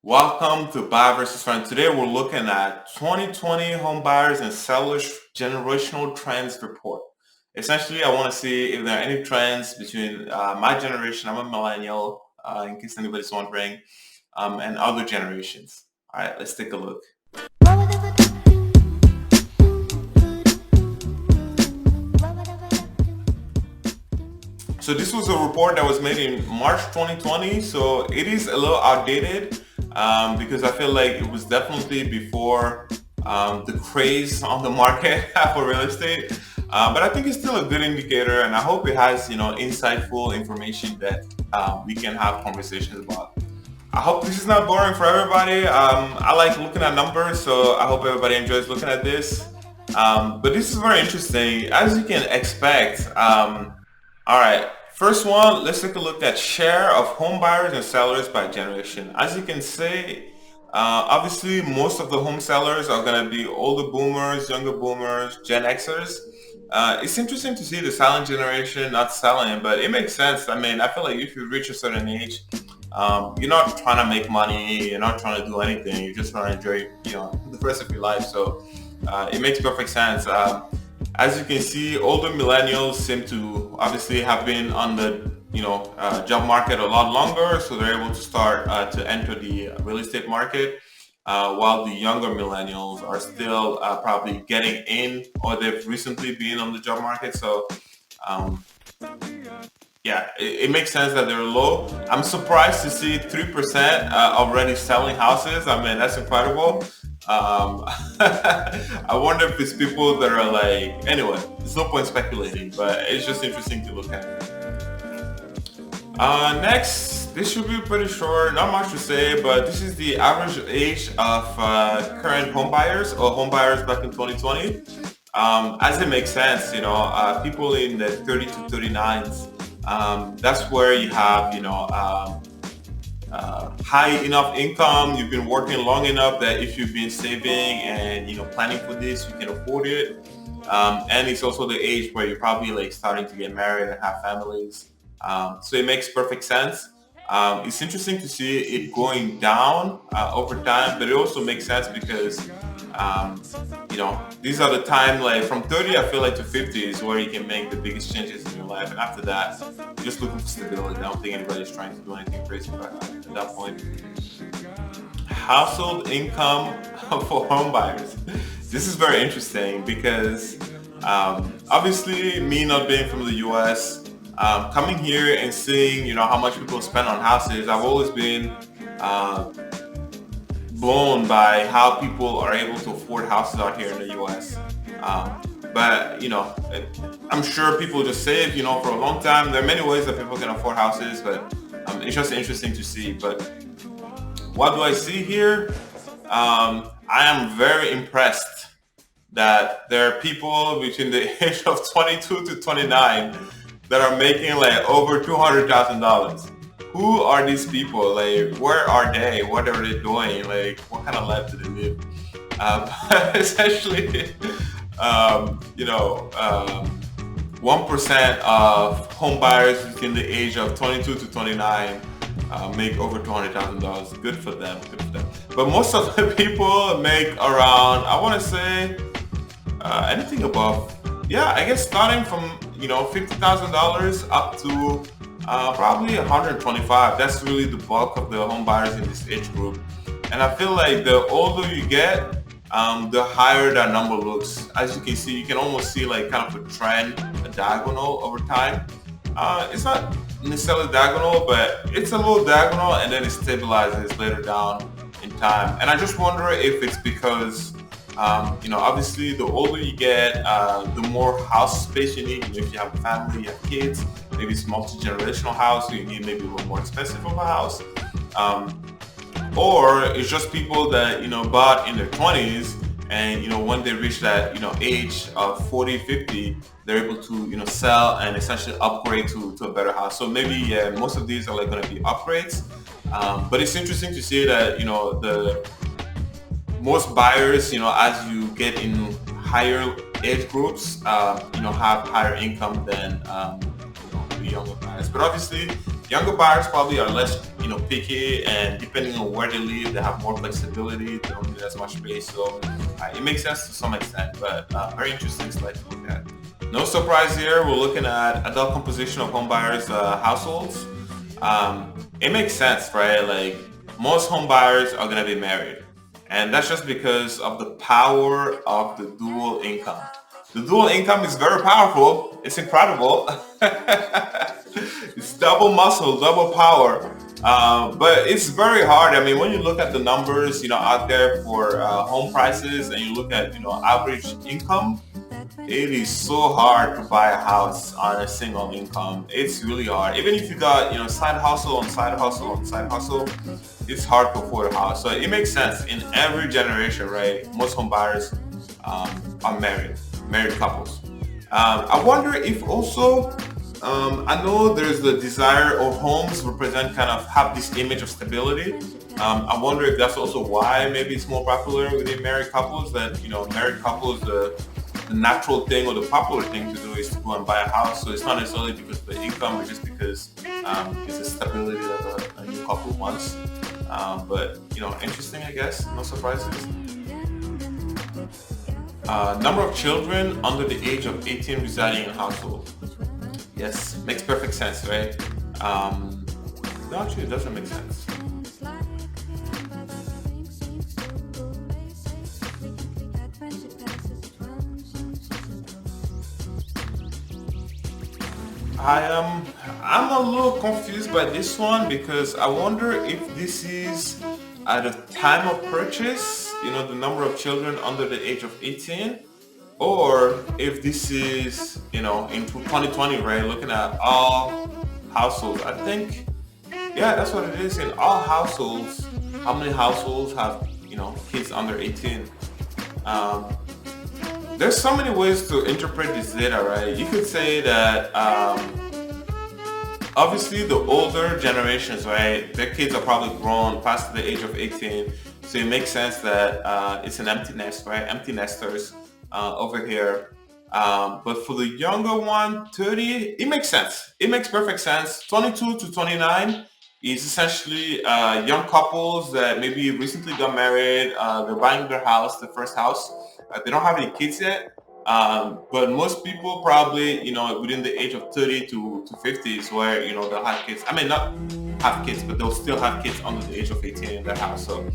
Welcome to Buy versus Rent. Today we're looking at 2020 home buyers and sellers generational trends report. Essentially, I want to see if there are any trends between my generation, I'm a millennial, in case anybody's wondering, and other generations. All right, let's take a look. So this was a report that was made in March 2020. So it is a little outdated because I feel like it was definitely before the craze on the market for real estate. But I think it's still a good indicator, and I hope it has insightful information that we can have conversations about. I hope this is not boring for everybody. I like looking at numbers, so I hope everybody enjoys looking at this. But this is very interesting, as you can expect. All right, first one, let's take a look at share of home buyers and sellers by generation. As you can see, obviously most of the home sellers are going to be older boomers, younger boomers, Gen Xers. It's interesting to see the silent generation not selling, but it makes sense. I mean, I feel like if you reach a certain age, you're not trying to make money, you're not trying to do anything, you're just trying to enjoy, the rest of your life. So it makes perfect sense. As you can see, older millennials seem to obviously have been on the job market a lot longer, so they're able to start to enter the real estate market, while the younger millennials are still probably getting in, or they've recently been on the job market. So um, yeah, it makes sense that they're low. I'm surprised to see 3% already selling houses. I mean, that's incredible. I wonder if it's people that are like, anyway, there's no point speculating, but it's just interesting to look at. Next, this should be pretty short, not much to say, but this is the average age of current home buyers or home buyers back in 2020. As it makes sense, people in the 30 to 39s, that's where you have, high enough income, you've been working long enough that if you've been saving and planning for this, you can afford it. And it's also the age where you're probably like starting to get married and have families. So it makes perfect sense. It's interesting to see it going down over time, but it also makes sense because these are the time, like from 30, I feel like, to 50 is where you can make the biggest changes in your life. And after that, you're just looking for stability. I don't think anybody's trying to do anything crazy at that point. Household income for home buyers. This is very interesting because obviously, me not being from the US, coming here and seeing how much people spend on houses, I've always been blown by how people are able to afford houses out here in the US. But I'm sure people just save for a long time. There are many ways that people can afford houses, but it's just interesting to see. But what do I see here? I am very impressed that there are people between the age of 22 to 29 that are making like over $200,000. Who are these people? Like, where are they? What are they doing? Like, what kind of life do they live? Essentially, 1% of home buyers between the age of 22 to 29 make over $200,000. Good for them. Good for them. But most of the people make around, I want to say, anything above. Yeah, I guess starting from $50,000 up to probably 125. That's really the bulk of the home buyers in this age group. And I feel like the older you get, the higher that number looks. As you can see, you can almost see like kind of a trend, a diagonal over time. It's not necessarily diagonal, but it's a little diagonal, and then it stabilizes later down in time. And I just wonder if it's because obviously the older you get, the more house space you need. If you have a family, you have kids, maybe it's multi-generational house, so you need maybe a little more expensive of a house. Or it's just people that, bought in their 20s, and, when they reach that, age of 40, 50, they're able to, sell and essentially upgrade to a better house. So maybe, yeah, most of these are like going to be upgrades. But it's interesting to see that, the most buyers, as you get in higher age groups, have higher income than the younger buyers. But obviously, younger buyers probably are less, picky, and depending on where they live, they have more flexibility. They don't need as much space, so it makes sense to some extent. But very interesting slide to look at. No surprise here. We're looking at adult composition of home buyers' households. It makes sense, right? Like most home buyers are gonna be married, and that's just because of the power of the dual income. The dual income is very powerful. It's incredible. It's double muscle, double power. But it's very hard. I mean, when you look at the numbers, out there for home prices, and you look at, average income, it is so hard to buy a house on a single income. It's really hard. Even if you got, side hustle on side hustle on side hustle, it's hard to afford a house. So it makes sense in every generation, right? Most home buyers are married couples. I wonder if also, I know there's the desire, or homes represent kind of have this image of stability. I wonder if that's also why maybe it's more popular within married couples, that, married couples, the natural thing or the popular thing to do is to go and buy a house. So it's not necessarily because of the income, but just because it's a stability that a new couple wants. But, interesting, I guess. No surprises. Number of children under the age of 18 residing in a household. Yes, makes perfect sense, right? No, actually, it doesn't make sense. I'm a little confused by this one, because I wonder if this is at the time of purchase, the number of children under the age of 18, or if this is, into 2020, right? Looking at all households. I think, yeah, that's what it is. In all households, how many households have, kids under 18? There's so many ways to interpret this data, right? You could say that obviously the older generations, right, their kids are probably grown past the age of 18, so it makes sense that it's an empty nest, right? Empty nesters over here. But for the younger one, 30, it makes sense. It makes perfect sense. 22 to 29 is essentially young couples that maybe recently got married. They're buying their house, the first house. They don't have any kids yet. But most people probably, within the age of 30 to 50 is where, they'll have kids. I mean, not have kids, but they'll still have kids under the age of 18 in their house. So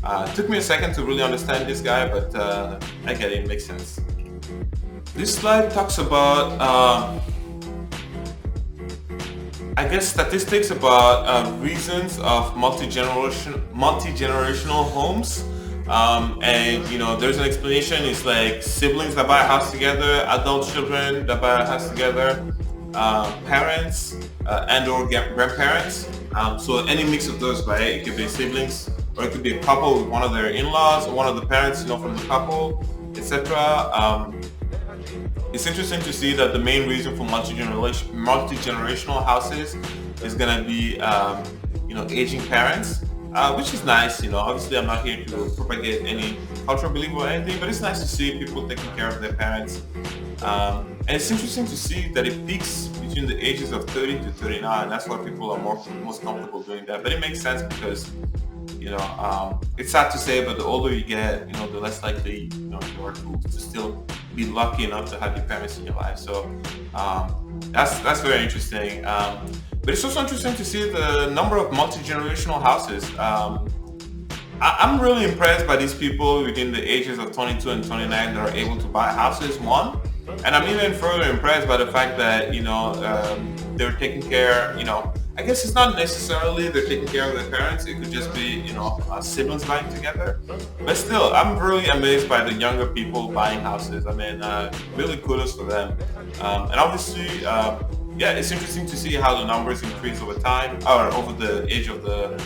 it took me a second to really understand this guy, but I get it. It makes sense. This slide talks about, I guess, statistics about reasons of multi-generational homes. And there's an explanation. It's like siblings that buy a house together, adult children that buy a house together, parents and or grandparents. So any mix of those, right? It could be siblings, or it could be a couple with one of their in-laws, or one of the parents, from the couple, etc. It's interesting to see that the main reason for multi-generational houses is gonna be aging parents. Which is nice, obviously I'm not here to propagate any cultural belief or anything, but it's nice to see people taking care of their parents. And it's interesting to see that it peaks between the ages of 30 to 39. That's why people are most comfortable doing that. But it makes sense because, it's sad to say, but the older you get, the less likely, you are to still be lucky enough to have your parents in your life. So that's very interesting. But it's also interesting to see the number of multi-generational houses. I'm really impressed by these people within the ages of 22 and 29 that are able to buy houses, one. And I'm even further impressed by the fact that, they're taking care, I guess it's not necessarily they're taking care of their parents. It could just be, siblings buying together. But still, I'm really amazed by the younger people buying houses. I mean, really kudos for them. And obviously, it's interesting to see how the numbers increase over time, or over the age of the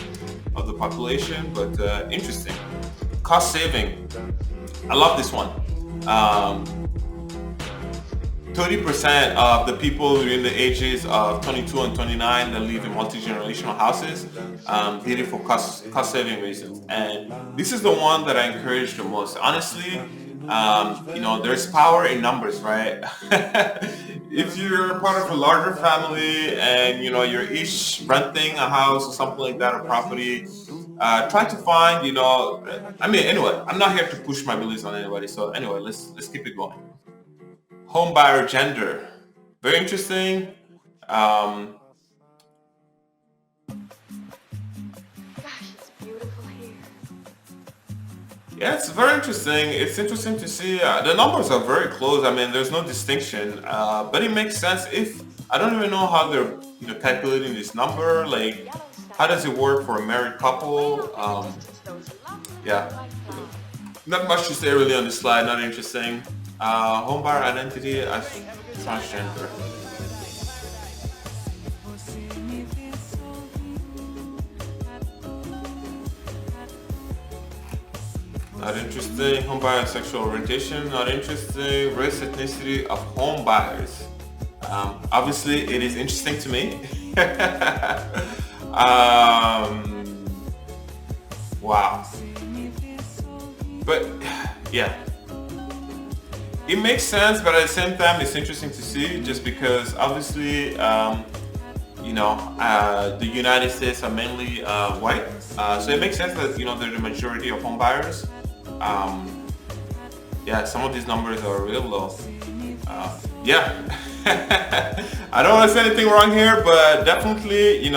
population. But interesting. Cost saving. I love this one. 30% of the people within the ages of 22 and 29 that live in multi-generational houses did it for cost saving reasons. And this is the one that I encourage the most. Honestly, there's power in numbers, right? if you're part of a larger family and you're each renting a house or something like that, or property, try to find, I mean, anyway, I'm not here to push my beliefs on anybody. So anyway, let's keep it going. Home buyer gender, very interesting. Um, Gosh, it's beautiful here. Yeah, it's very interesting. It's interesting to see the numbers are very close. I mean, there's no distinction, but it makes sense. If I don't even know how they're calculating this number. Like, how does it work for a married couple? Yeah, not much to say really on this slide. Not interesting. Home buyer identity as transgender. Not interesting. Home buyer sexual orientation. Not interesting. Race, ethnicity of home buyers. Obviously, it is interesting to me. um, wow. But yeah, it makes sense. But at the same time, it's interesting to see just because obviously, the United States are mainly white. So it makes sense that they're the majority of home buyers. Um, yeah, some of these numbers are real low. Yeah, I don't want to say anything wrong here, but definitely,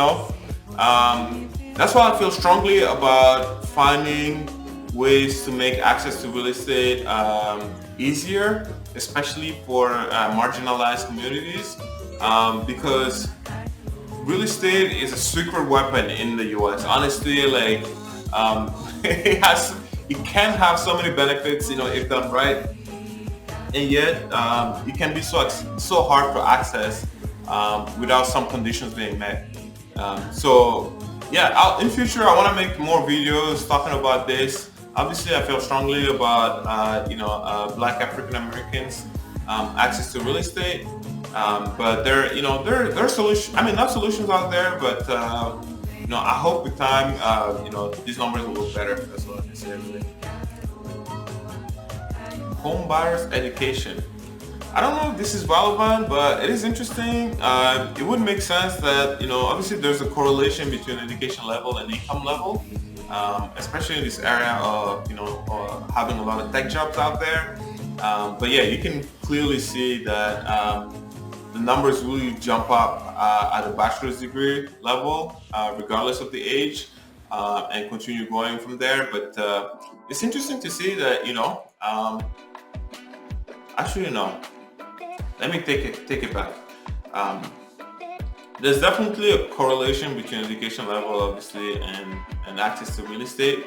that's why I feel strongly about finding ways to make access to real estate easier, especially for marginalized communities, because real estate is a secret weapon in the U.S. Honestly, like it can have so many benefits, if done right, and yet it can be so hard to access without some conditions being met. So yeah, in future I want to make more videos talking about this. Obviously, I feel strongly about Black African Americans access to real estate, but there are solutions. I mean, not solutions out there, but I hope with time, these numbers will look better. That's what I can say, really. Home buyers education. I don't know if this is relevant, but it is interesting. It would make sense that obviously there's a correlation between education level and income level, especially in this area of having a lot of tech jobs out there. But yeah, you can clearly see that the numbers really jump up at a bachelor's degree level, regardless of the age, and continue going from there. But it's interesting to see that actually no. Let me take it back. Um, there's definitely a correlation between education level, obviously, and access to real estate.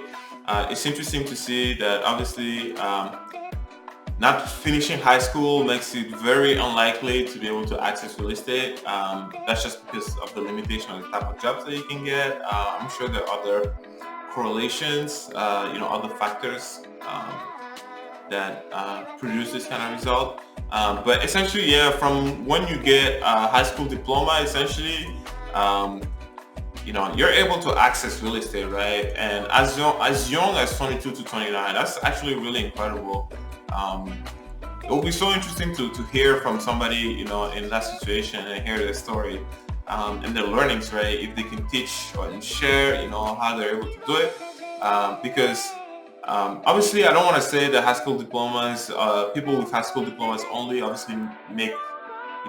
It's interesting to see that obviously not finishing high school makes it very unlikely to be able to access real estate. That's just because of the limitation of the type of jobs that you can get. I'm sure there are other correlations, other factors that produce this kind of result. But essentially, yeah, from when you get a high school diploma, essentially, you're able to access real estate, right? And as young as 22 to 29, that's actually really incredible. It will be so interesting to hear from somebody, in that situation and hear their story and their learnings, right? If they can teach or share, how they're able to do it. Because obviously, I don't want to say that high school diplomas, people with high school diplomas only obviously make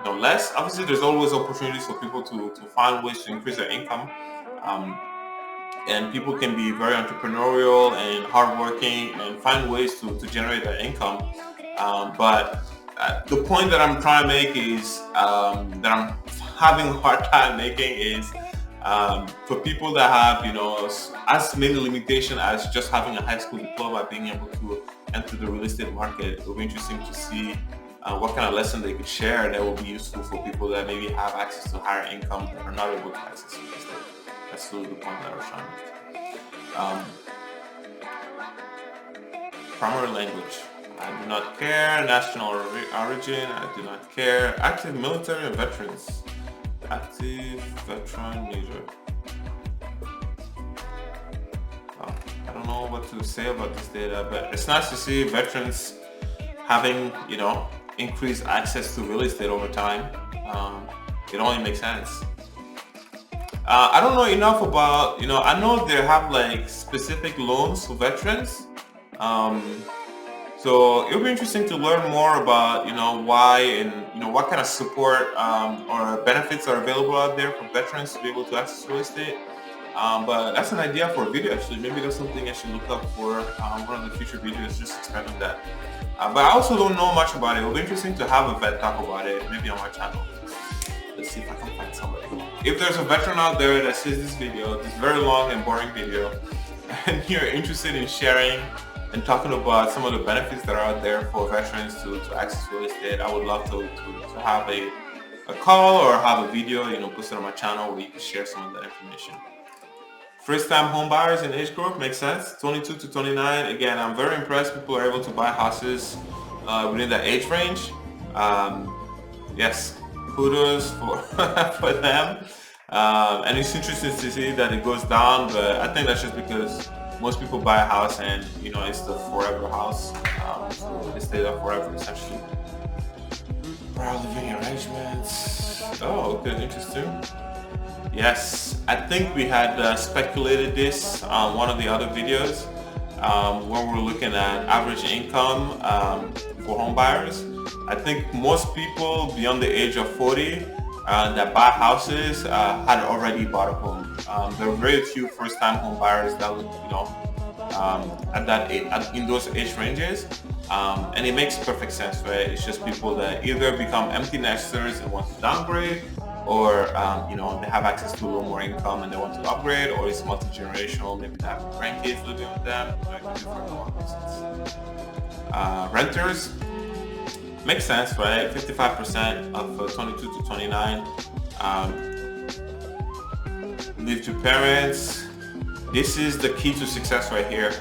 less. Obviously, there's always opportunities for people to find ways to increase their income, um, and people can be very entrepreneurial and hardworking and find ways to generate their income. But the point that I'm trying to make is that I'm having a hard time making is for people that have, as many limitation as just having a high school diploma, being able to enter the real estate market. It will be interesting to see what kind of lesson they could share that will be useful for people that maybe have access to higher income but are not able to access real estate. That's really the point that I was trying to make. Primary language. I do not care. National origin. I do not care. Active military and veterans. Active veteran major. I don't know what to say about this data, but it's nice to see veterans having, increase access to real estate over time. Um, it only makes sense. I don't know enough about, I know they have like specific loans for veterans. Um, so it'll be interesting to learn more about, why and, what kind of support or benefits are available out there for veterans to be able to access real estate. But that's an idea for a video actually. Maybe that's something I should look up for one of the future videos, just expand on that. But I also don't know much about it. It'll be interesting to have a vet talk about it, maybe on my channel. Let's see if I can find somebody. If there's a veteran out there that sees this video, this very long and boring video, and you're interested in sharing and talking about some of the benefits that are out there for veterans to access real estate, I would love to have a call or have a video, posted on my channel where you can share some of that information. First-time home buyers in age group makes sense. 22 to 29. Again, I'm very impressed. People are able to buy houses within that age range. Yes, kudos for for them. And it's interesting to see that it goes down, but I think that's just because most people buy a house and it's the forever house. So they stay there forever essentially. Proud living arrangements. Oh, okay, interesting. Yes, I think we had speculated this on one of the other videos when we were looking at average income for home buyers. I think most people beyond the age of 40 that buy houses had already bought a home. There are very few first-time home buyers that look, at that age, in those age ranges, and it makes perfect sense, right? It's just people that either become empty nesters and want to downgrade, or they have access to a little more income and they want to upgrade, or it's multi-generational, maybe they have grandkids living with them. Renters makes sense, right? 55% of 22 to 29 live to parents. This is the key to success right here.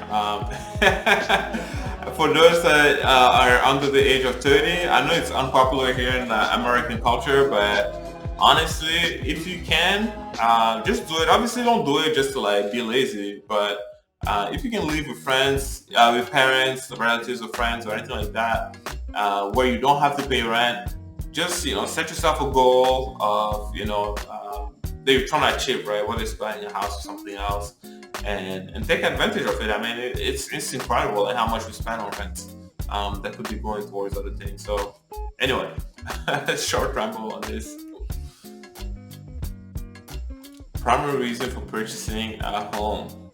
For those that are under the age of 30, I know it's unpopular here in American culture, but honestly, if you can, just do it. Obviously, don't do it just to like be lazy, but if you can live with friends, with parents, relatives, or friends, or anything like that, where you don't have to pay rent, just set yourself a goal of that you're trying to achieve, right? Whether it's buying a house or something else, and take advantage of it. I mean, it's incredible at how much we spend on rent. That could be going towards other things. So anyway, short ramble on this. Primary reason for purchasing a home: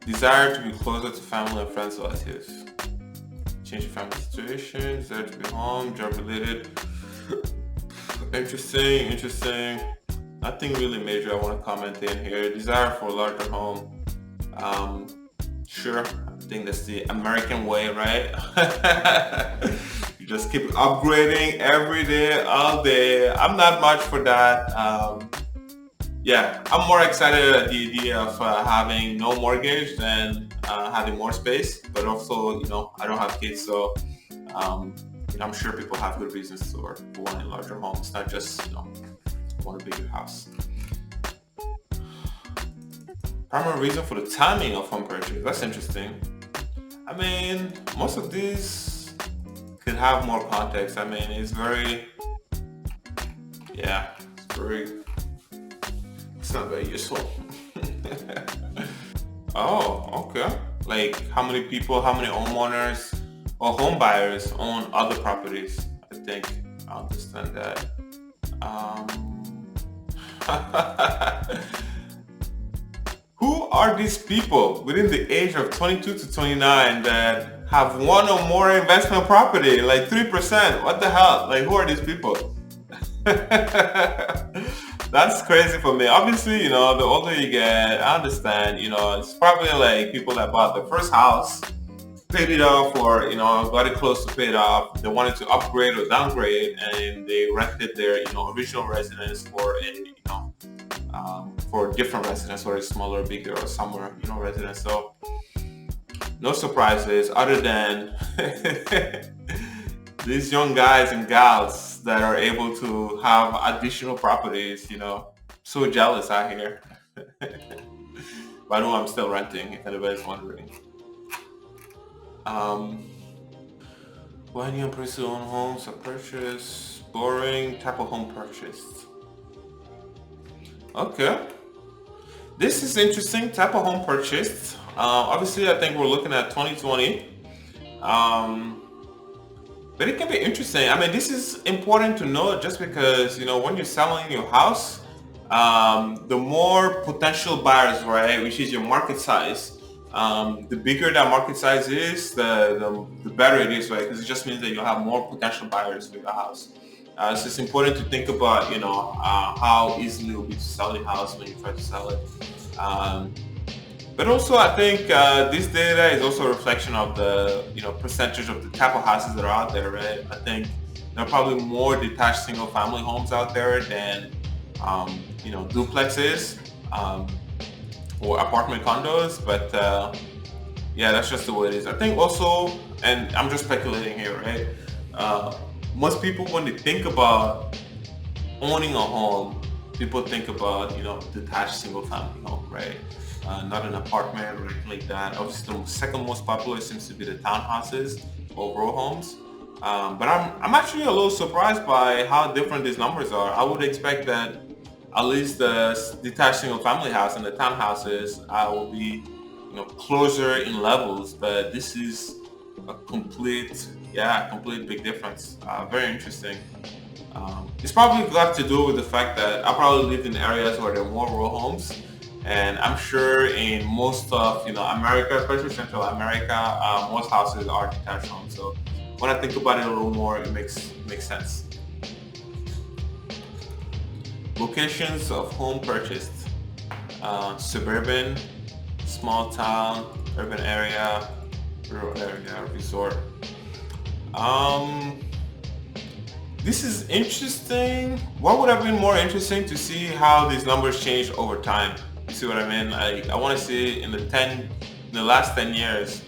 desire to be closer to family and friends, relatives, change your family situation, desire to be home, job related. Interesting. Nothing really major I want to comment in here. Desire for a larger home. Sure, I think that's the American way, right? You just keep upgrading every day, all day. I'm not much for that. Yeah, I'm more excited at the idea of having no mortgage than having more space. But also, I don't have kids, so I'm sure people have good reasons for wanting a larger home. It's not just want a bigger house. Primary reason for the timing of home purchase. That's interesting. I mean, most of these could have more context. I mean, it's not very useful. Oh, okay. Like how many people, how many homeowners or home buyers own other properties? I think I understand that. Who are these people within the age of 22 to 29 that have one or more investment property, like 3%? What the hell? Like, who are these people? That's crazy for me. Obviously, the older you get, I understand, it's probably like people that bought their first house, paid it off, or, got it close to paid off. They wanted to upgrade or downgrade, and they rented their, original residence for for different residence, whether it's smaller, bigger, or somewhere, residence. So no surprises other than these young guys and gals that are able to have additional properties, so jealous out here. By the way, I'm still renting, if anybody's wondering. When you pursue own homes, a purchase, boring type of home purchased. Okay, this is interesting type of home purchased. Obviously, I think we're looking at 2020. Um, but it can be interesting. I mean, this is important to know just because, when you're selling your house, the more potential buyers, right, which is your market size, the bigger that market size is, the better it is, right? Because it just means that you'll have more potential buyers for your house. So it's important to think about, how easily it will be to sell your house when you try to sell it. Um, but also, I think this data is also a reflection of the percentage of the type of houses that are out there, right? I think there are probably more detached single-family homes out there than duplexes or apartment condos. But yeah, that's just the way it is. I think also, and I'm just speculating here, right? Uh, Most people, when they think about owning a home, people think about detached single family home, right? Not an apartment or anything like that. Obviously, the second most popular seems to be the townhouses or row homes. But I'm actually a little surprised by how different these numbers are. I would expect that at least the detached single family house and the townhouses will be closer in levels, but this is a complete big difference. Very interesting. It's probably got to do with the fact that I probably lived in areas where there are more row homes, and I'm sure in most of America, especially Central America, most houses are detached homes. So when I think about it a little more, it makes sense. Locations of home purchased: suburban, small town, urban area, rural area, resort. Um, This is interesting. What would have been more interesting to see how these numbers change over time? You see what I mean? I want to see in the last 10 years,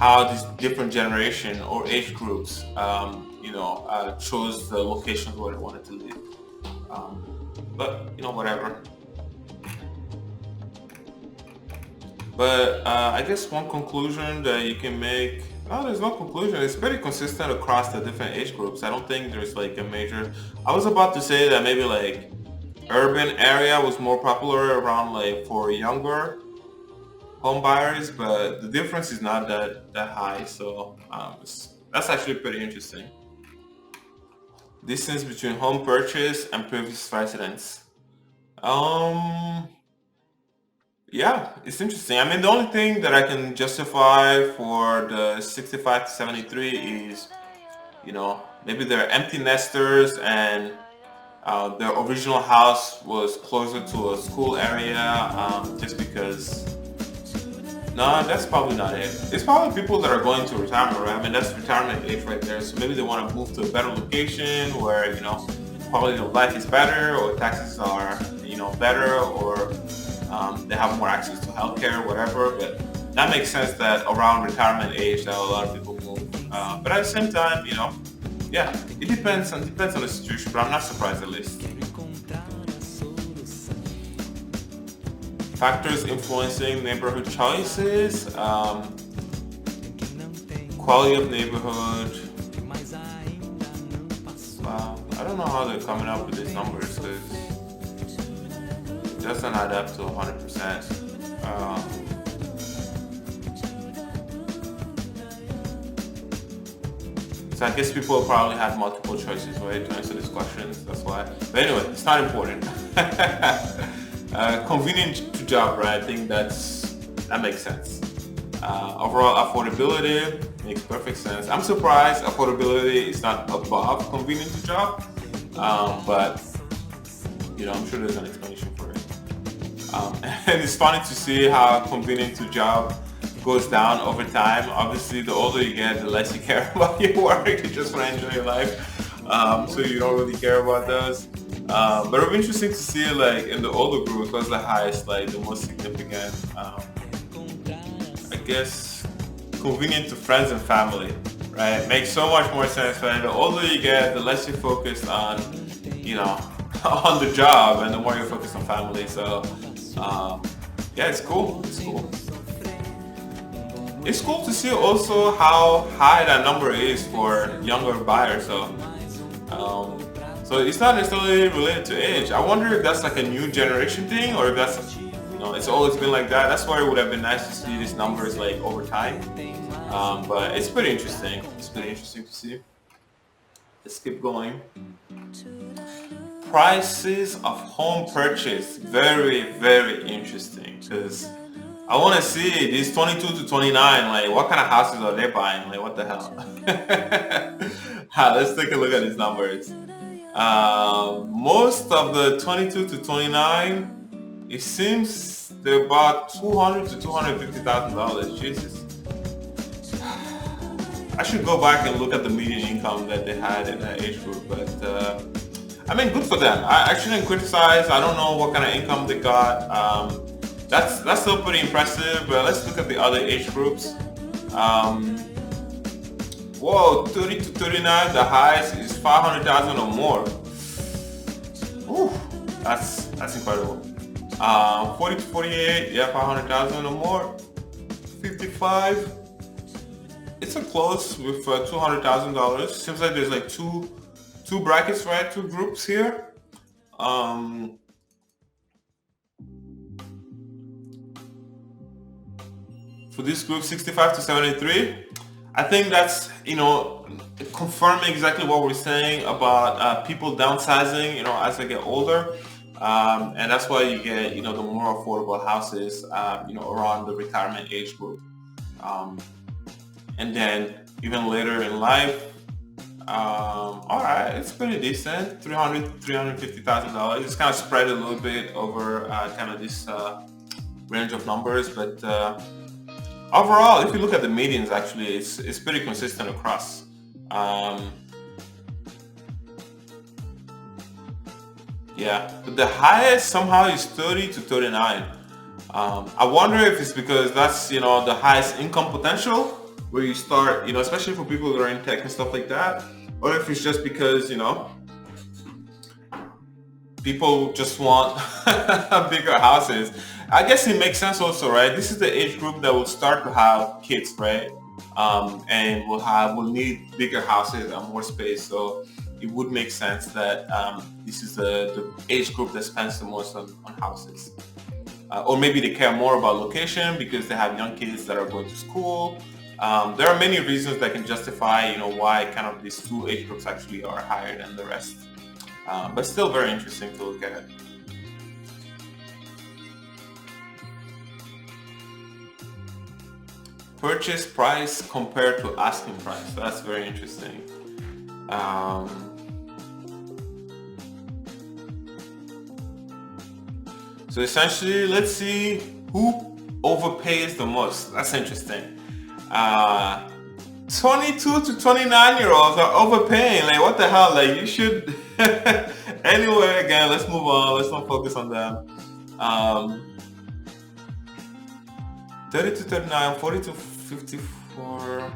how these different generation or age groups, chose the locations where they wanted to live. But whatever. But I guess one conclusion that you can make, oh, there's no conclusion. It's pretty consistent across the different age groups. I don't think there's like a major. I was about to say that maybe like urban area was more popular around like for younger home buyers, but the difference is not that high. So that's actually pretty interesting. Distance between home purchase and previous residence. Um, Yeah, it's interesting. I mean, the only thing that I can justify for the 65 to 73 is, maybe they're empty nesters and their original house was closer to a school area, just because. No, that's probably not it. It's probably people that are going to retirement, right? I mean, that's retirement age right there. So maybe they want to move to a better location where, quality of life is better or taxes are, better or they have more access to healthcare, whatever. But that makes sense that around retirement age that a lot of people move. But at the same time, yeah, it depends on the situation. But I'm not surprised at least. Factors influencing neighborhood choices, quality of neighborhood. Wow, I don't know how they're coming up with these numbers because it doesn't add up to 100%. So I guess people probably had multiple choices, right, to answer these questions. That's why. But anyway, it's not important. Convenient to job, right? I think that makes sense. Overall affordability makes perfect sense. I'm surprised affordability is not above convenient to job, but I'm sure there's an explanation for it. And it's funny to see how convenient to job goes down over time. Obviously, the older you get, the less you care about your work. You just want to enjoy your life, so you don't really care about those. But it'll be interesting to see, like, in the older groups, what's the highest, like, the most significant. I guess convenient to friends and family, right? Makes so much more sense, right? The older you get, the less you focus on, on the job, and the more you focus on family. So, yeah, it's cool. It's cool. it's cool to see also how high that number is for younger buyers. Um, so it's not necessarily related to age. I wonder if that's like a new generation thing, or if that's, it's always been like that. That's why it would have been nice to see these numbers like over time. But it's pretty interesting. It's pretty interesting to see. Let's keep going. Prices of home purchase. Very, very interesting, because I want to see these 22 to 29. Like, what kind of houses are they buying? Like, what the hell? Let's take a look at these numbers. Most of the 22 to 29, it seems they're about 200 to $250,000. Jesus. I should go back and look at the median income that they had in that age group, but I mean, good for them. I shouldn't criticize. I don't know what kind of income they got. That's still pretty impressive. But let's look at the other age groups. Whoa, 30 to 39, the highest is 500,000 or more. Ooh, that's incredible. 40 to 48, yeah, 500,000 or more. 55. It's a close with $200,000. Seems like there's like two brackets, right? Two groups here. For this group, 65 to 73. I think that's, confirming exactly what we're saying about people downsizing, as they get older. And that's why you get, the more affordable houses, around the retirement age group. And then even later in life, all right, it's pretty decent. $350,000. It's kind of spread a little bit over kind of this range of numbers, but overall, if you look at the medians, actually, it's pretty consistent across. Yeah, but the highest somehow is 30 to 39. I wonder if it's because that's the highest income potential, where you start, especially for people that are in tech and stuff like that, or if it's just because, people just want bigger houses. I guess it makes sense also, right? This is the age group that will start to have kids, right? And will need bigger houses and more space. So it would make sense that this is the age group that spends the most on houses. Or maybe they care more about location because they have young kids that are going to school. There are many reasons that can justify, why kind of these two age groups actually are higher than the rest. But still very interesting to look at. Purchase price compared to asking price. So that's very interesting. So essentially, let's see who overpays the most. That's interesting. 22 to 29-year-olds are overpaying. Like, what the hell? Like, you should... Anyway, again, let's move on. Let's not focus on them. 30 to 39, 40 to 54.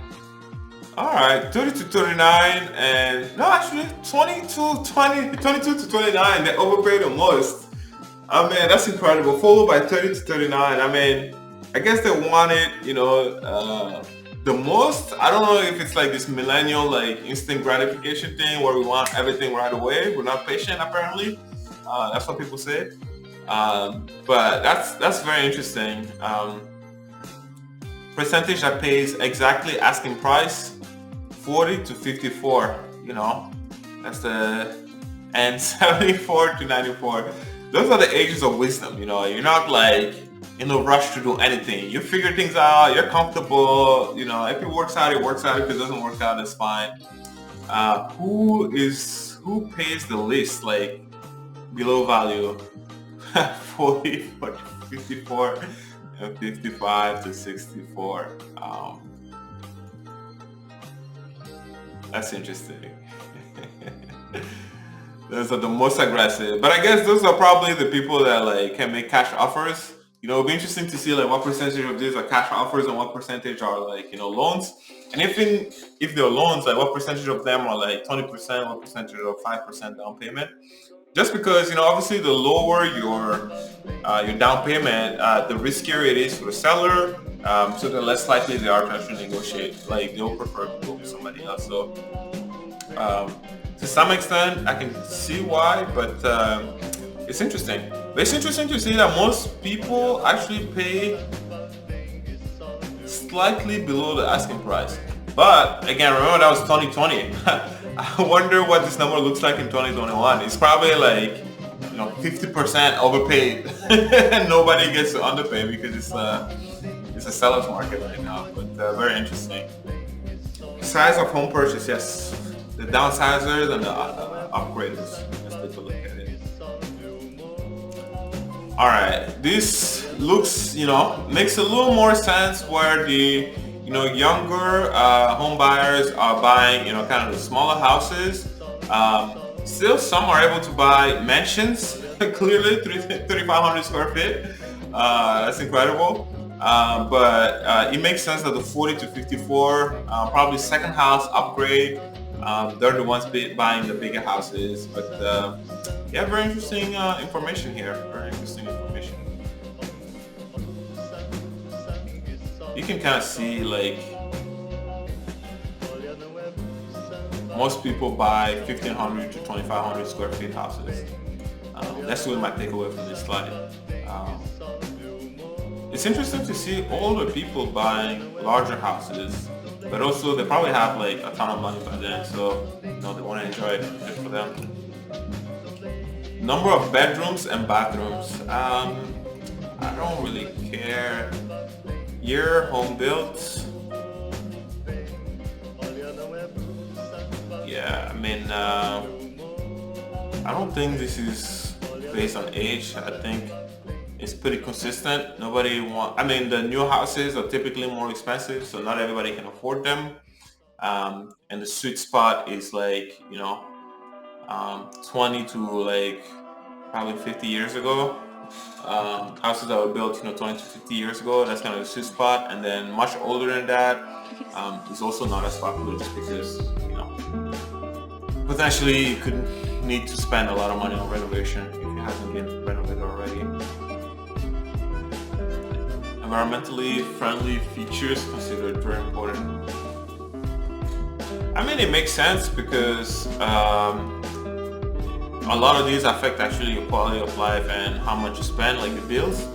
All right, 30 to 39, and no, actually 22 to 29, they overpay the most. I mean, that's incredible. Followed by 30 to 39. I mean, I guess they want it, the most. I don't know if it's like this millennial, like instant gratification thing where we want everything right away. We're not patient, apparently. That's what people say. But that's very interesting. Percentage that pays exactly asking price, 40 to 54. That's and 74 to 94. Those are the ages of wisdom. You're not like in a rush to do anything. You figure things out. You're comfortable. If it works out, it works out. If it doesn't work out, it's fine. Who pays the least? Like below value, 40 to 54, and 55 to 64. That's interesting. Those are the most aggressive, but I guess those are probably the people that like can make cash offers. It'll be interesting to see like what percentage of these are cash offers and what percentage are like loans. And if they're loans, like what percentage of them are like 20%, what percentage of 5% down payment. Just because, obviously the lower your down payment, the riskier it is for the seller. So the less likely they are to actually negotiate. Like they'll prefer to go with somebody else. So um, to some extent, I can see why, but it's interesting. But it's interesting to see that most people actually pay slightly below the asking price. But again, remember that was 2020. I wonder what this number looks like in 2021. It's probably like 50% overpaid, and nobody gets to underpay because it's a seller's market right now. But very interesting. Size of home purchase, yes. The downsizers and the upgraders. Let's take a look at it. All right, this looks, makes a little more sense where the, younger home buyers are buying, kind of the smaller houses. Still, some are able to buy mansions, clearly 3,500 square feet. That's incredible. But it makes sense that the 40 to 54, probably second house upgrade, they're the ones buying the bigger houses. But yeah, very interesting information here. Very interesting information. You can kind of see like most people buy 1,500 to 2,500 square feet houses. That's really my takeaway from this slide. It's interesting to see older people buying larger houses, but also they probably have like a ton of money by then, so they want to enjoy it. Good for them. Number of bedrooms and bathrooms. I don't really care. Year, home built. Yeah, I mean, I don't think this is based on age. I think it's pretty consistent. The new houses are typically more expensive, so not everybody can afford them. And the sweet spot is like, 20 to like probably 50 years ago. Houses that were built, 20 to 50 years ago, that's kind of the sweet spot. And then much older than that is also not as popular just because, potentially you could need to spend a lot of money on renovation if it hasn't been renovated already. Environmentally friendly features considered very important. I mean, it makes sense because a lot of these affect actually your quality of life and how much you spend, like the bills.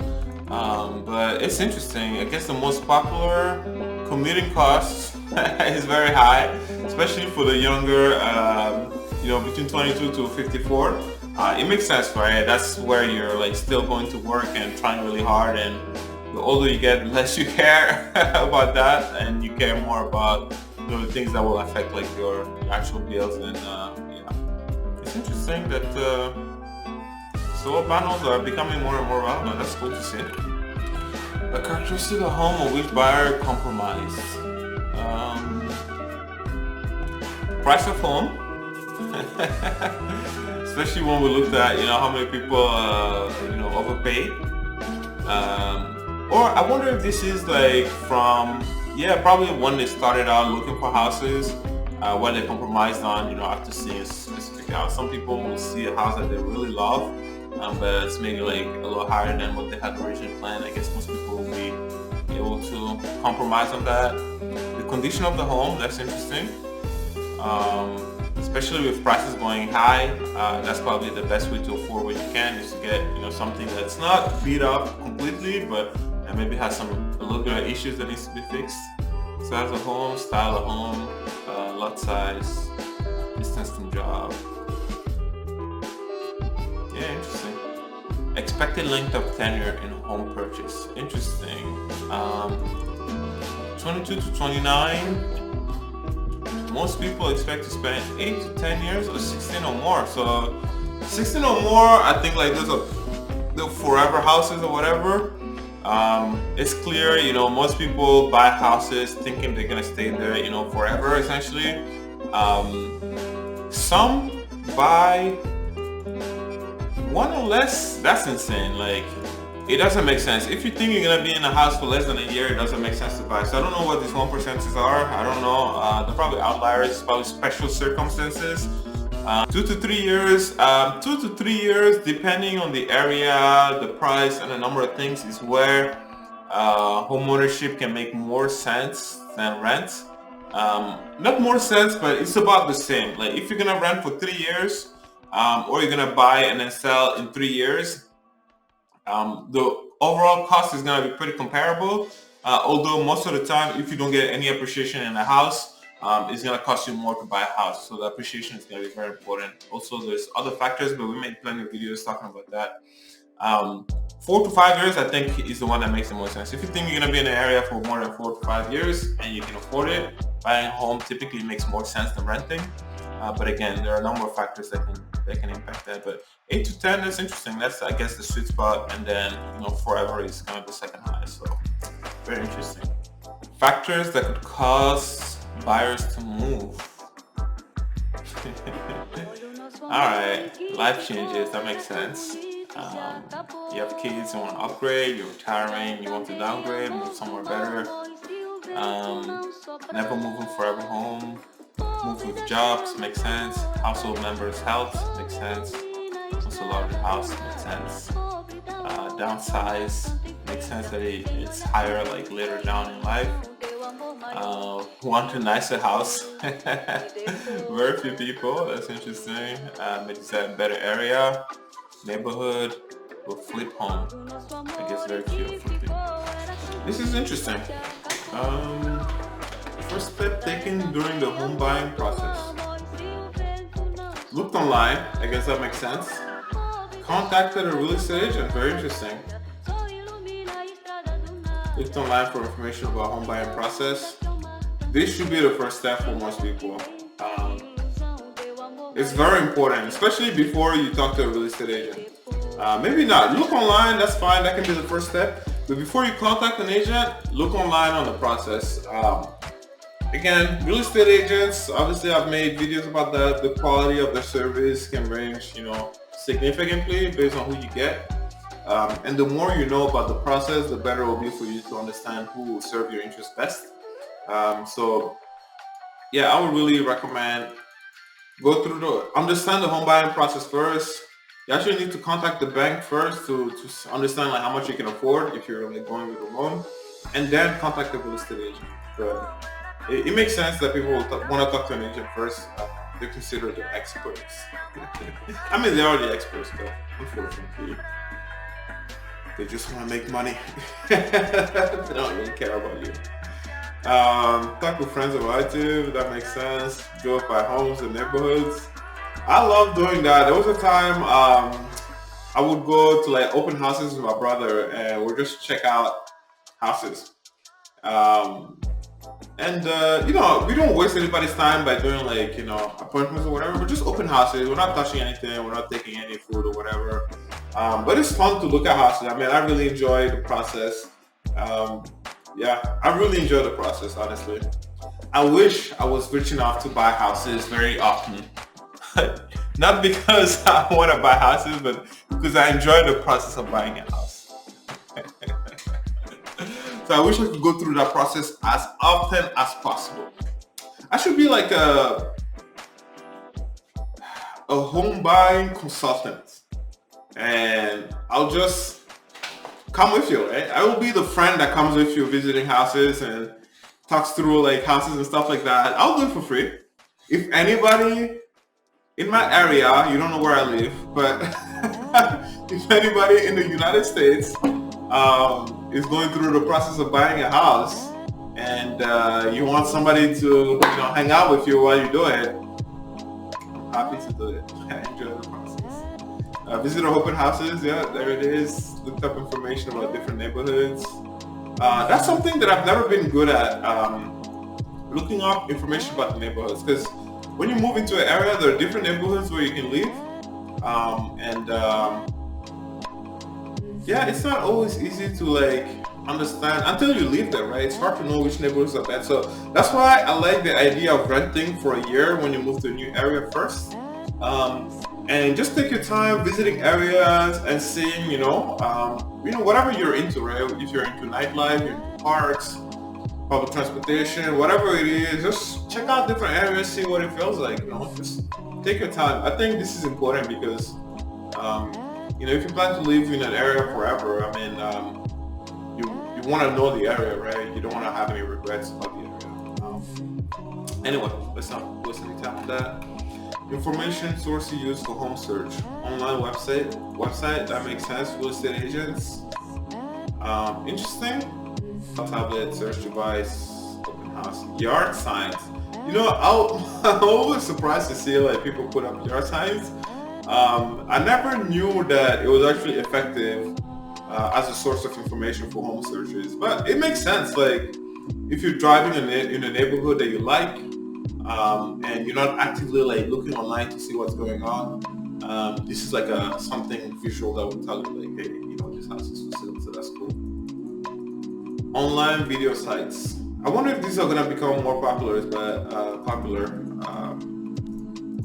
But it's interesting. I guess the most popular commuting costs is very high, especially for the younger, between 22 to 54. It makes sense, right? That's where you're like still going to work and trying really hard, and the older you get, the less you care about that, and you care more about the things that will affect like your actual bills. And it's interesting that solar panels are becoming more and more relevant. That's cool to see. A characteristic of home on which buyer compromise. Price of home. Especially when we looked at how many people overpaid. Or I wonder if this is like from probably when they started out looking for houses, when they compromised on after seeing a specific house. Some people will see a house that they really love, but it's maybe like a little higher than what they had originally planned. I guess most people will be able to compromise on that. The condition of the home, that's interesting. Especially with prices going high, that's probably the best way to afford what you can, is to get something that's not beat up completely, but maybe has a little bit of issues that needs to be fixed. Size of home, style of home, lot size, distance from job. Yeah, interesting. Expected length of tenure in home purchase. Interesting. 22 to 29. Most people expect to spend 8 to 10 years, or 16 or more. So 16 or more, I think like those are the forever houses or whatever. It's clear, most people buy houses thinking they're gonna stay there, forever essentially. Some buy one or less. That's insane. Like, it doesn't make sense. If you think you're gonna be in a house for less than a year, it doesn't make sense to buy. So I don't know what these 1% are. I don't know. They're probably outliers, probably special circumstances. 2 to 3 years. 2 to 3 years, depending on the area, the price, and a number of things, is where home ownership can make more sense than rent. Not more sense, but it's about the same. Like if you're gonna rent for 3 years, or you're gonna buy and then sell in 3 years, the overall cost is going to be pretty comparable. Although most of the time, if you don't get any appreciation in a house, it's going to cost you more to buy a house. So the appreciation is going to be very important. Also, there's other factors, but we made plenty of videos talking about that. 4 to 5 years, I think, is the one that makes the most sense. If you think you're going to be in an area for more than 4 to 5 years and you can afford it, buying a home typically makes more sense than renting. But again, there are a number of factors that can impact that. But 8 to 10, that's interesting. That's, I guess, the sweet spot. And then, forever is kind of the second highest. So very interesting. Factors that could cause buyers to move. All right, life changes. That makes sense. You have kids, you want to upgrade, you're retiring, you want to downgrade, move somewhere better. Never moving forever home. Move with jobs, makes sense. Household members' health, makes sense. Also larger house, makes sense. Downsize, makes sense that it's higher like later down in life. Want a nicer house. Very few people, that's interesting. Maybe it's a better area, neighborhood, or flip home. I guess very few flipping. This is interesting. First step taken during the home buying process. Looked online, I guess that makes sense. Contacted a real estate agent, very interesting. Looked online for information about home buying process. This should be the first step for most people. It's very important, especially before you talk to a real estate agent. Maybe not. Look online, that's fine, that can be the first step. But before you contact an agent, look online on the process. Again, real estate agents, obviously I've made videos about that. The quality of their service can range, significantly based on who you get. And the more you know about the process, the better it will be for you to understand who will serve your interests best. So yeah, I would really recommend understand the home buying process first. You actually need to contact the bank first to understand like how much you can afford if you're like going with a loan, and then contact the real estate agent. But it makes sense that people want to talk to an agent first. They're considered the experts. I mean, they're already experts, but unfortunately, they just want to make money. They don't really care about you. Talk with friends and relatives, that makes sense. Drove by homes and neighborhoods. I love doing that. There was a time I would go to like open houses with my brother and we'll just check out houses. And we don't waste anybody's time by doing like, appointments or whatever. We're just open houses. We're not touching anything. We're not taking any food or whatever. But it's fun to look at houses. I mean, I really enjoy the process. I really enjoy the process, honestly. I wish I was rich enough to buy houses very often. Not because I want to buy houses, but because I enjoy the process of buying a house. So I wish I could go through that process as often as possible. I should be like a home buying consultant, and I'll just come with you, right? I will be the friend that comes with you visiting houses and talks through like houses and stuff like that. I'll do it for free. If anybody in my area, you don't know where I live, but if anybody in the United States is going through the process of buying a house and you want somebody to hang out with you while you do it, I'm happy to do it. I enjoy the process. Visit our open houses, yeah, there it is. Looked up information about different neighborhoods. That's something that I've never been good at, looking up information about the neighborhoods, because when you move into an area, there are different neighborhoods where you can live, it's not always easy to like understand until you live there, right? It's hard to know which neighborhoods are bad. So that's why I like the idea of renting for a year when you move to a new area first, and just take your time visiting areas and seeing, whatever you're into, right? If you're into nightlife, you're into parks, public transportation, whatever it is, just check out different areas, see what it feels like. Just take your time. I think this is important because um, if you plan to live in an area forever, you want to know the area, right? You don't want to have any regrets about the area. Anyway, let's not waste any time on that. Information sources used for home search. Online website that makes sense. Real estate agents. Interesting. Tablet, search device, open house, yard signs. I'm always surprised to see like people put up yard signs. I never knew that it was actually effective as a source of information for home searches, but it makes sense. Like if you're driving in a neighborhood that you like, and you're not actively like looking online to see what's going on, this is like something visual that will tell you like, hey, this house is for sale, so that's cool. Online video sites. I wonder if these are gonna become more popular.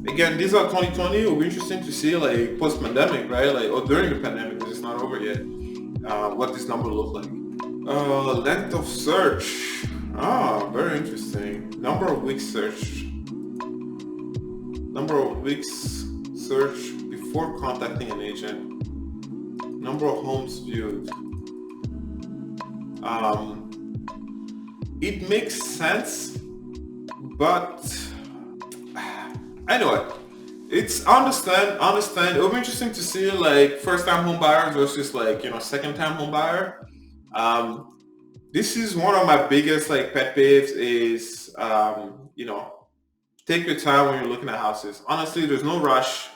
Again, these are 2020. It'll be interesting to see like post-pandemic, right? Like or during the pandemic, because it's not over yet. What this number look like. Length of search. Very interesting. Number of weeks search. Number of weeks search before contacting an agent. Number of homes viewed. It makes sense, but anyway, understand. It'll be interesting to see like first-time home buyers versus like second-time home buyer. This is one of my biggest like pet peeves is take your time when you're looking at houses. Honestly, there's no rush.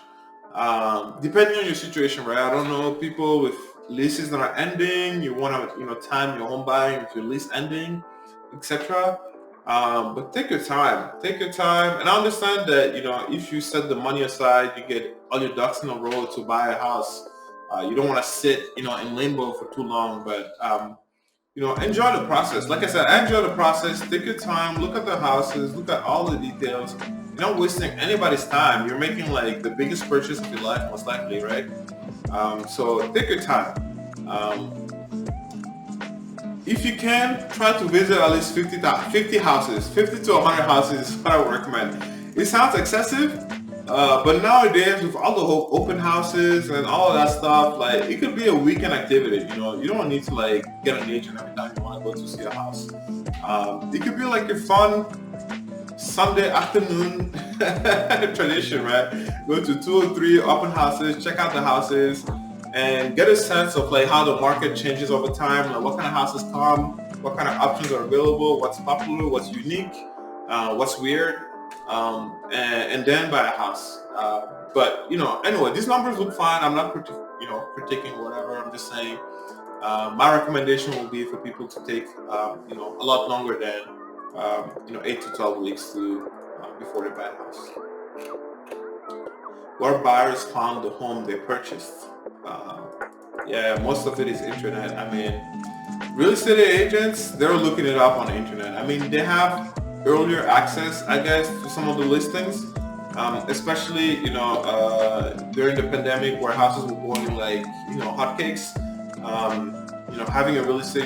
Depending on your situation, right? I don't know, people with leases that are ending, you want to time your home buying with your lease ending, etc. But take your time, and I understand that if you set the money aside, you get all your ducks in a row to buy a house. You don't want to sit in limbo for too long, but enjoy the process. Like I said, enjoy the process. Take your time, look at the houses, look at all the details. You're not wasting anybody's time. You're making like the biggest purchase of your life, most likely, right? So take your time. If you can, try to visit at least 50 houses. 50 to 100 houses is what I would recommend. It sounds excessive, but nowadays with all the whole open houses and all of that stuff, like it could be a weekend activity. You don't need to like get an agent every time you want to go to see a house. It could be like a fun Sunday afternoon tradition, right? Go to 2 or 3 open houses, check out the houses, and get a sense of like how the market changes over time, like what kind of houses come, what kind of options are available, what's popular, what's unique, what's weird, and then buy a house. But anyway, these numbers look fine. I'm not critiquing whatever. I'm just saying my recommendation will be for people to take a lot longer than 8 to 12 weeks to before they buy a house. Where buyers found the home they purchased. Yeah, most of it is internet. Real estate agents, they're looking it up on the internet. They have earlier access, I guess, to some of the listings, especially during the pandemic where houses were going like hotcakes. Having a real estate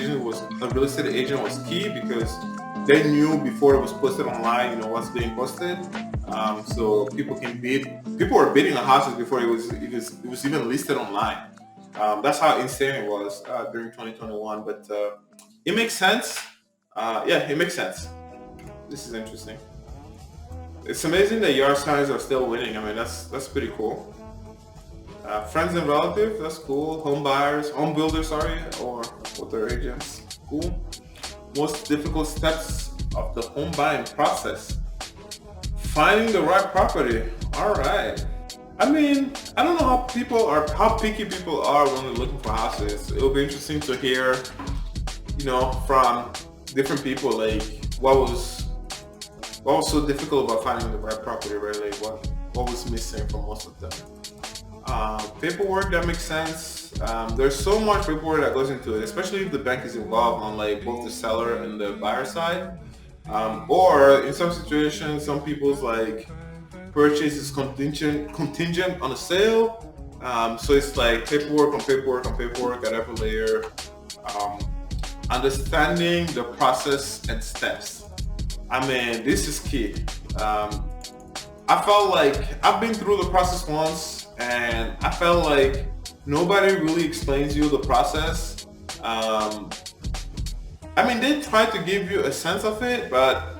agent was key because they knew before it was posted online, what's being posted. So people can bid. People were bidding on houses before it was even listed online. That's how insane it was during 2021. But it makes sense. It makes sense. This is interesting. It's amazing that yard signs are still winning. That's pretty cool. Friends and relatives, that's cool. Home builders, or their agents, cool. Most difficult steps of the home buying process. Finding the right property. All right. I don't know how picky people are when they're looking for houses. It'll be interesting to hear, from different people, like what was so difficult about finding the right property, right? Like what was missing from most of them. Paperwork, that makes sense. There's so much paperwork that goes into it, especially if the bank is involved on like both the seller and the buyer side. Or in some situations, some people's like purchase is contingent on a sale. So it's like paperwork on paperwork at every layer. understanding the process and steps. I mean, this is key. I felt like I've been through the process once, and I felt like nobody really explains you the process. I mean, they try to give you a sense of it, but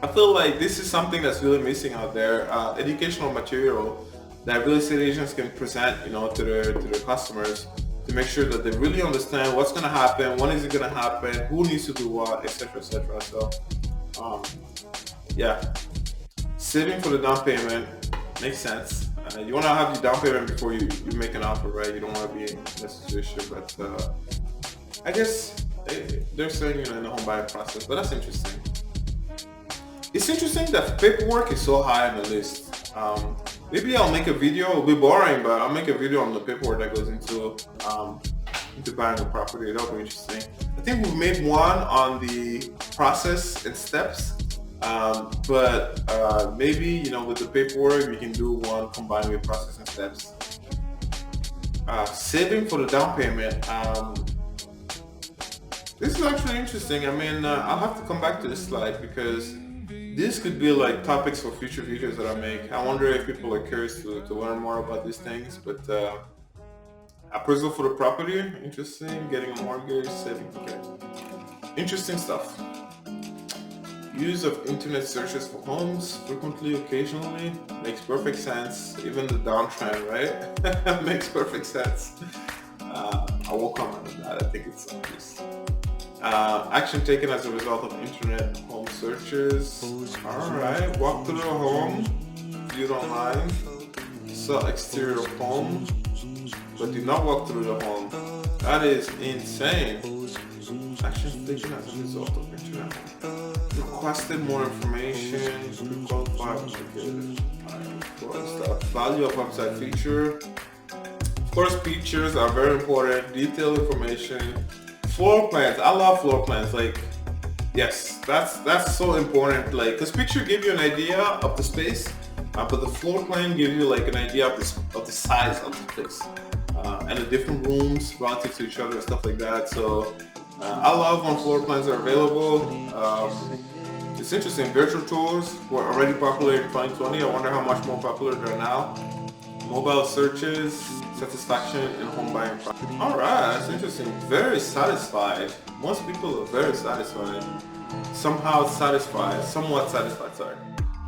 I feel like this is something that's really missing out there. Educational material that real estate agents can present, to their customers to make sure that they really understand what's going to happen, when is it going to happen, who needs to do what, etc., etc. So, yeah, saving for the down payment makes sense. You want to have your down payment before you make an offer, right? You don't want to be in that situation, but I guess they're saying in the home buying process, but that's interesting. It's interesting that paperwork is so high on the list. Maybe I'll make a video. It'll be boring, but I'll make a video on the paperwork that goes into buying a property. That'll be interesting. I think we've made one on the process and steps, but maybe with the paperwork we can do one combined with process and steps. Saving for the down payment. This is actually interesting. I mean, I'll have to come back to this slide because this could be like topics for future videos that I make. I wonder if people are curious to learn more about these things. But appraisal for the property, interesting. Getting a mortgage, saving, okay. Interesting stuff. Use of internet searches for homes, frequently, occasionally, makes perfect sense. Even the downtrend, right? Makes perfect sense. I won't comment on that. I think it's obvious. Action taken as a result of internet home searches. Alright, walk through the home, viewed online, saw exterior of home, but did not walk through the home. That is insane. Action taken as a result of internet home. Requested more information, pre-qualified, stuff. Value of website feature. Of course, features are very important, detailed information. Floor plans, I love floor plans. Like, yes, that's so important. Like, because picture give you an idea of the space, but the floor plan gives you like an idea of the size of the place and the different rooms relative to each other and stuff like that. So I love when floor plans are available. It's interesting. Virtual tours were already popular in 2020. I wonder how much more popular they are now. Mobile searches, satisfaction in home buying process. Alright, that's interesting. Very satisfied. Most people are very satisfied. Somehow satisfied. Somewhat satisfied, sorry.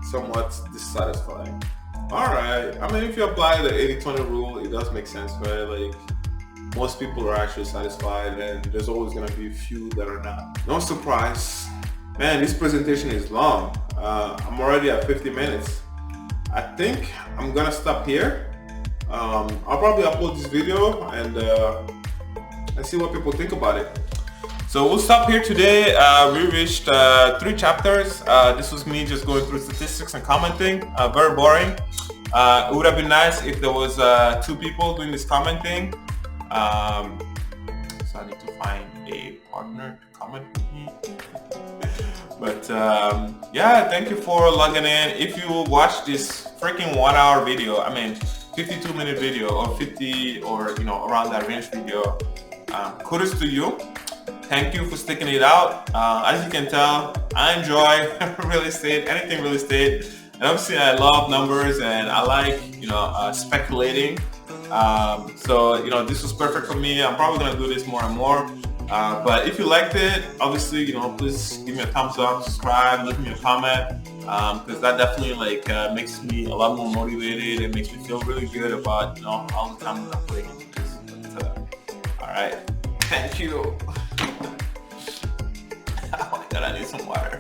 Somewhat dissatisfied. Alright, I mean if you apply the 80-20 rule, it does make sense, right? Like most people are actually satisfied and there's always going to be a few that are not. No surprise. Man, this presentation is long. I'm already at 50 minutes. I think I'm gonna stop here. I'll probably upload this video and see what people think about it. So we'll stop here today. We reached 3 chapters. This was me just going through statistics and commenting. Very boring. It would have been nice if there was 2 people doing this commenting. So I need to find a partner to comment with me. But yeah, thank you for logging in. If you watch this freaking 1-hour video, I mean 52-minute video or 50 or around that range video, kudos to you. Thank you for sticking it out. As you can tell, I enjoy real estate, anything real estate. And obviously I love numbers and I like speculating. So this was perfect for me. I'm probably gonna do this more and more. But if you liked it, obviously, please give me a thumbs up, subscribe, leave me a comment, because that definitely makes me a lot more motivated. It makes me feel really good about all the time that I'm putting into this. But, all right, thank you. Oh my God, I need some water.